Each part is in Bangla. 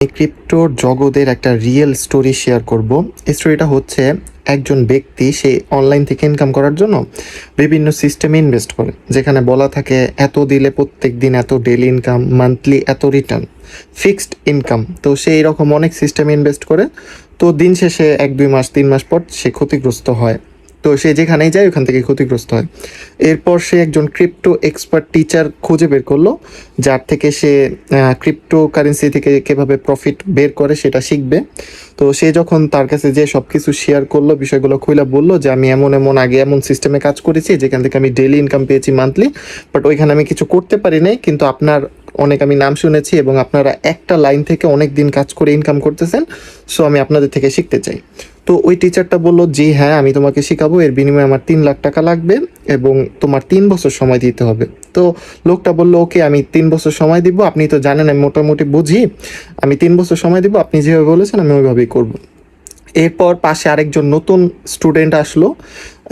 ক্রিপ্টোর জগতের একটা রিয়েল স্টোরি শেয়ার করব। এই স্টোরিটা হচ্ছে একজন ব্যক্তি সে অনলাইন থেকে ইনকাম করার জন্য বিভিন্ন সিস্টেমে ইনভেস্ট করে, যেখানে বলা থাকে এত দিলে প্রত্যেক দিন এত ডেলি ইনকাম, মান্থলি এত রিটার্ন, ফিক্সড ইনকাম। তো সে এরকম অনেক সিস্টেমে ইনভেস্ট করে। তো দিন শেষে 1-2 মাস 3 মাস পর সে ক্ষতিগ্রস্ত হয়। তো সে যেখানেই যায় ওখান থেকে ক্ষতিগ্রস্ত হয়। এরপর সে একজন ক্রিপ্টো এক্সপার্ট টিচার খুঁজে বের করলো, যার থেকে সে ক্রিপ্টো কারেন্সি থেকে কীভাবে প্রফিট বের করে সেটা শিখবে। তো সে যখন তার কাছে যে সব কিছু শেয়ার করলো, বিষয়গুলো খুলে বললো যে আমি এমন এমন আগে এমন সিস্টেমে কাজ করেছি যেখান থেকে আমি ডেইলি ইনকাম পেয়েছি মান্থলি, বাট ওইখানে আমি কিছু করতে পারি নাই, কিন্তু আপনার অনেক আমি নাম শুনেছি এবং আপনারা একটা লাইন থেকে অনেক দিন কাজ করে ইনকাম করতেছেন, সো আমি আপনাদের থেকে শিখতে চাই। তো ওই টিচারটা বললো, জি হ্যাঁ আমি তোমাকে শেখাবো, এর বিনিময়ে আমার 3 লাখ টাকা লাগবে এবং তোমার 3 বছর সময় দিতে হবে। তো লোকটা বললো, ওকে আমি 3 বছর সময় দিব, আপনি তো জানেন আমি মোটামুটি বুঝি, আমি 3 বছর সময় দিব, আপনি যেভাবে বলেছেন আমি ওইভাবেই করবো। এরপর পাশে আরেকজন নতুন স্টুডেন্ট আসলো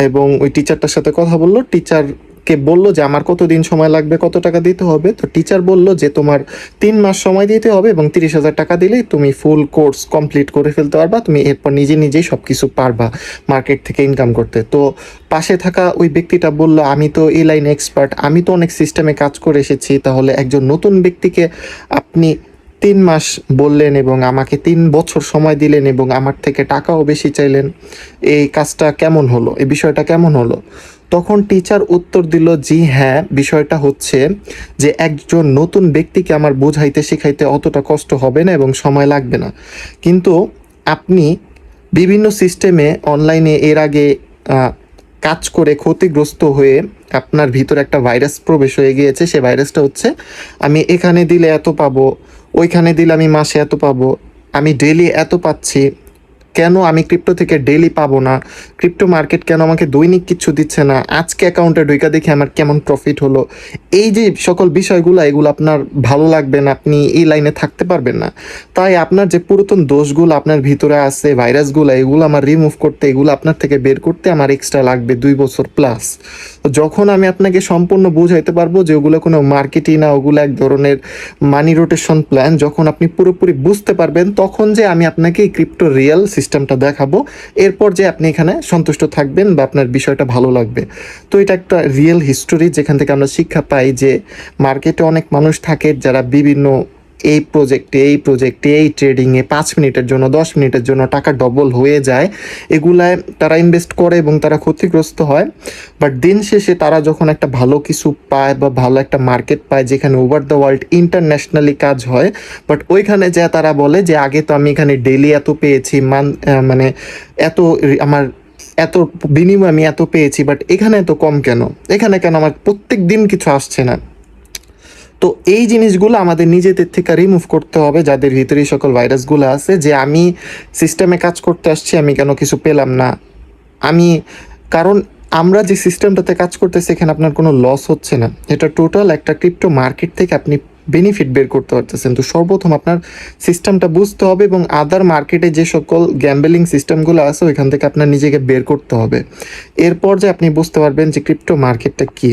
এবং ওই টিচারটার সাথে কথা বললো। টিচারকে বললো যে আমার কতদিন সময় লাগবে, কত টাকা দিতে হবে। তো টিচার বললো যে তোমার 3 মাস সময় দিতে হবে এবং 30,000 টাকা দিলেই তুমি ফুল কোর্স কমপ্লিট করে ফেলতে পারবা, তুমি এরপর নিজে নিজেই সব কিছু পারবা মার্কেট থেকে ইনকাম করতে। তো পাশে থাকা ওই ব্যক্তিটা বললো, আমি তো এই লাইনে এক্সপার্ট, আমি তো অনেক সিস্টেমে কাজ করে এসেছি, তাহলে একজন নতুন ব্যক্তিকে আপনি 3 মাস বললেন এবং আমাকে 3 বছর সময় দিলেন এবং আমার থেকে টাকাও বেশি চাইলেন, এই কাজটা কেমন হলো, এই বিষয়টা কেমন হলো? তখন টিচার উত্তর দিল, জি হ্যাঁ, বিষয়টা হচ্ছে যে একজন নতুন ব্যক্তিকে আমার বোঝাইতে শেখাইতে অতটা কষ্ট হবে না এবং সময় লাগবে না, কিন্তু আপনি বিভিন্ন সিস্টেমে অনলাইনে এর আগে কাজ করে ক্ষতিগ্রস্ত হয়ে আপনার ভিতরে একটা ভাইরাস প্রবেশ হয়ে গিয়েছে। সে ভাইরাসটা হচ্ছে আমি এখানে দিলে এত পাবো, ওইখানে দিলে আমি মাসে এত পাবো, আমি ডেলি এত পাচ্ছি, কেন আমি ক্রিপ্টো থেকে ডেলি পাবো না, ক্রিপ্টো মার্কেট কেন আমাকে দৈনিক কিছু দিচ্ছে না, আজকে অ্যাকাউন্টে ঢুকা দেখে আমার কেমন প্রফিট হলো। এই যে সকল বিষয়গুলো, এগুলো আপনার ভালো লাগবে না, আপনি এই লাইনে থাকতে পারবেন না। তাই আপনার যে পুরাতন দোষগুলো আপনার ভিতরে আছে, ভাইরাসগুলো, এগুলো আমার রিমুভ করতে, এগুলো আপনার থেকে বের করতে আমার এক্সট্রা লাগবে 2 বছর প্লাস। যখন আমি আপনাকে সম্পূর্ণ বুঝাইতে পারবো যে ওগুলো কোনো মার্কেটই না, ওগুলো এক ধরনের মানি রোটেশন প্ল্যান, যখন আপনি পুরোপুরি বুঝতে পারবেন তখন যে আমি আপনাকে এই ক্রিপ্টো রিয়েল সিস্টেমটা দেখাবো, এরপর যে আপনি এখানে সন্তুষ্ট থাকবেন বা আপনার বিষয়টা ভালো লাগবে। তো এটা একটা রিয়েল হিস্টোরি, যেখান থেকে আমরা শিক্ষা পাই যে মার্কেটে অনেক মানুষ থাকে যারা বিভিন্ন এই ট্রেডিংয়ে 5 মিনিটের জন্য 10 মিনিটের জন্য টাকা ডবল হয়ে যায়, এগুলায় তারা ইনভেস্ট করে এবং তারা ক্ষতিগ্রস্ত হয়। বাট দিন শেষে তারা যখন একটা ভালো কিছু পায় বা ভালো একটা মার্কেট পায় যেখানে ওভার দ্য ওয়ার্ল্ড ইন্টারন্যাশনালি কাজ হয়, বাট ওইখানে যা তারা বলে যে আগে তো আমি এখানে ডেলি এত পেয়েছি, মানে এত আমার এত বিনিময়ে আমি এত পেয়েছি, বাট এখানে এত কম কেন, এখানে কেন আমার প্রত্যেক দিন কিছু আসছে না। তো এই জিনিসগুলো আমাদের নিজেদের থেকে রিমুভ করতে হবে, যাদের ভিতরে সকল ভাইরাসগুলো আছে, যে আমি সিস্টেমে কাজ করতে আসছি, আমি কেন কিছু পেলাম না। আমি কারণ আমরা যে সিস্টেমটাতে কাজ করতেছি এখানে আপনার কোনো লস হচ্ছে না, এটা টোটাল একটা ক্রিপ্টো মার্কেট থেকে আপনি বেনিফিট বের করতে পারতেছেন। তো সর্বপ্রথম আপনার সিস্টেমটা বুঝতে হবে এবং আদার মার্কেটে যে সকল গ্যাম্বলিং সিস্টেমগুলো আছে ওইখান থেকে আপনার নিজেকে বের করতে হবে। এরপর যে আপনি বুঝতে পারবেন যে ক্রিপ্টো মার্কেটটা কী।